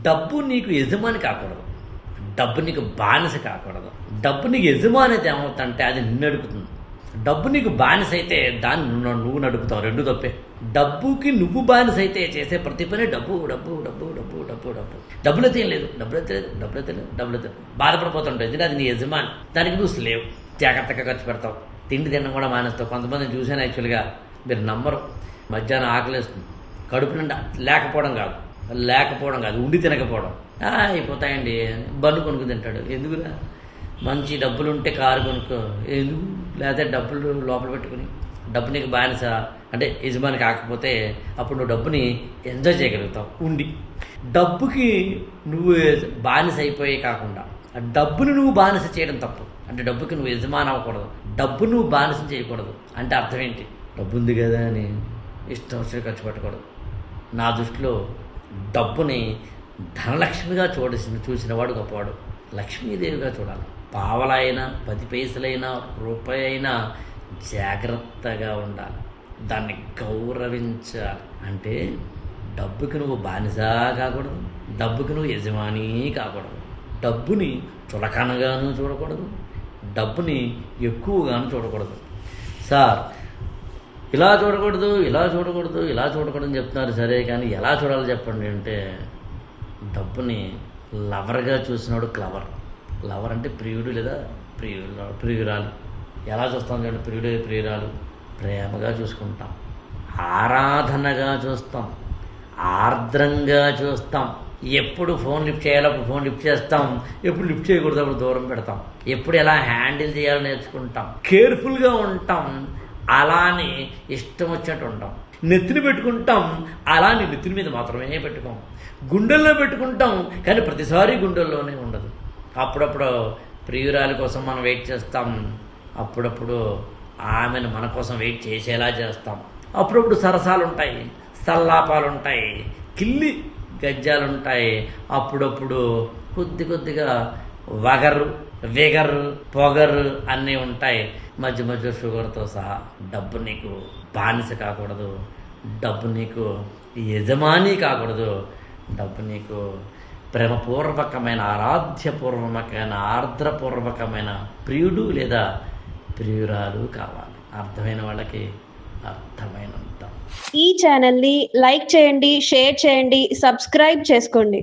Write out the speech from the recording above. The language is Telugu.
డబ్బు నీకు యజమాని కాకూడదు, డబ్బు నీకు బానిస కాకూడదు. డబ్బు నీకు యజమాని అయితే ఏమవుతుందంటే అది నిన్ను నడుపుతుంది. డబ్బు నీకు బానిస అయితే దాన్ని నువ్వు నడుపుతావు, రెండు తప్పే. డబ్బుకి నువ్వు బానిస అయితే చేసే ప్రతి పని డబ్బు డబ్బు డబ్బు డబ్బు డబ్బు డబ్బు డబ్బులైతే ఏం లేదు, డబ్బులైతే బాధపడిపోతుంటావు. ఎందుకంటే అది నీ యజమాని, దానికి నువ్వు స్లేవ్. జాగ్రత్తగా ఖర్చు పెడతావు, తిండి తినడం కూడా మానేస్తావు. కొంతమందిని చూశాను యాక్చువల్గా, మీరు నమ్మరు, మధ్యాహ్నం ఆకలేస్తుంది, కడుపు నిండా లేకపోవడం కాదు ఉండి తినకపోవడం అయిపోతాయండి. బన్ను కొనుక్కు తింటాడు. ఎందుకురా, మంచి డబ్బులు ఉంటే కారు కొనుక్కో, ఎందుకు? లేకపోతే డబ్బులు లోపల పెట్టుకుని, డబ్బు నీకు బానిస అంటే యజమాని కాకపోతే అప్పుడు నువ్వు డబ్బుని ఎంజాయ్ చేయగలుగుతావు ఉండి. డబ్బుకి నువ్వు బానిస అయిపోయే కాకుండా ఆ డబ్బుని నువ్వు బానిస చేయడం తప్పు. అంటే డబ్బుకి నువ్వు యజమాని అవ్వకూడదు, డబ్బు నువ్వు బానిసం చేయకూడదు. అంటే అర్థం ఏంటి? డబ్బు ఉంది కదా అని ఇష్టం వచ్చి ఖర్చు పెట్టకూడదు. నా దృష్టిలో డబ్బుని ధనలక్ష్మిగా చూసినవాడు గొప్పవాడు. లక్ష్మీదేవిగా చూడాలి. పావలైనా 10 పైసలైనా రూపాయి అయినా జాగ్రత్తగా ఉండాలి, దాన్ని గౌరవించాలి. అంటే డబ్బుకి నువ్వు బానిస కాకూడదు, డబ్బుకి నువ్వు యజమాని కాకూడదు. డబ్బుని చులకనగాను చూడకూడదు, డబ్బుని ఎక్కువగాను చూడకూడదు. సార్ ఇలా చూడకూడదు అని చెప్తున్నారు, సరే, కానీ ఎలా చూడాలో చెప్పండి అంటే, డబ్బుని లవర్గా చూసినాడు క్లవర్. లవర్ అంటే ప్రియుడు లేదా ప్రియురాలు. ఎలా చూస్తాం చూడండి, ప్రియుడు ప్రియురాలు ప్రేమగా చూసుకుంటాం, ఆరాధనగా చూస్తాం, ఆర్ద్రంగా చూస్తాం. ఎప్పుడు ఫోన్ లిఫ్ట్ చేయాలో అప్పుడు ఫోన్ లిఫ్ట్ చేస్తాం, ఎప్పుడు లిఫ్ట్ చేయకూడదు అప్పుడు దూరం పెడతాం. ఎప్పుడు ఎలా హ్యాండిల్ చేయాలో నేర్చుకుంటాం, కేర్ఫుల్గా ఉంటాం. అలాని ఇష్టం వచ్చినట్టు ఉంటాం. నెత్తిని పెట్టుకుంటాం, అలాని నెత్తిని మీద మాత్రమే పెట్టుకోం. గుండెల్లో పెట్టుకుంటాం, కానీ ప్రతిసారి గుండెల్లోనే ఉండదు. అప్పుడప్పుడు ప్రియురాలి కోసం మనం వెయిట్ చేస్తాం, అప్పుడప్పుడు ఆమెను మన కోసం వెయిట్ చేసేలా చేస్తాం. అప్పుడప్పుడు సరసాలు ఉంటాయి, సల్లాపాలు ఉంటాయి, కిల్లి గజ్జాలు ఉంటాయి. అప్పుడప్పుడు కొద్దిగా విగరు పొగరు అన్నీ ఉంటాయి, మధ్య షుగర్తో సహా. డబ్బు నీకు బానిస కాకూడదు, డబ్బు నీకు యజమాని కాకూడదు. డబ్బు నీకు ప్రేమపూర్వకమైన, ఆరాధ్యపూర్వకమైన, ఆర్ద్రపూర్వకమైన ప్రియుడు లేదా ప్రియురాలు కావాలి. అర్థమైన వాళ్ళకి అర్థమైనంత. ఈ ఛానల్ని లైక్ చేయండి, షేర్ చేయండి, సబ్స్క్రైబ్ చేసుకోండి.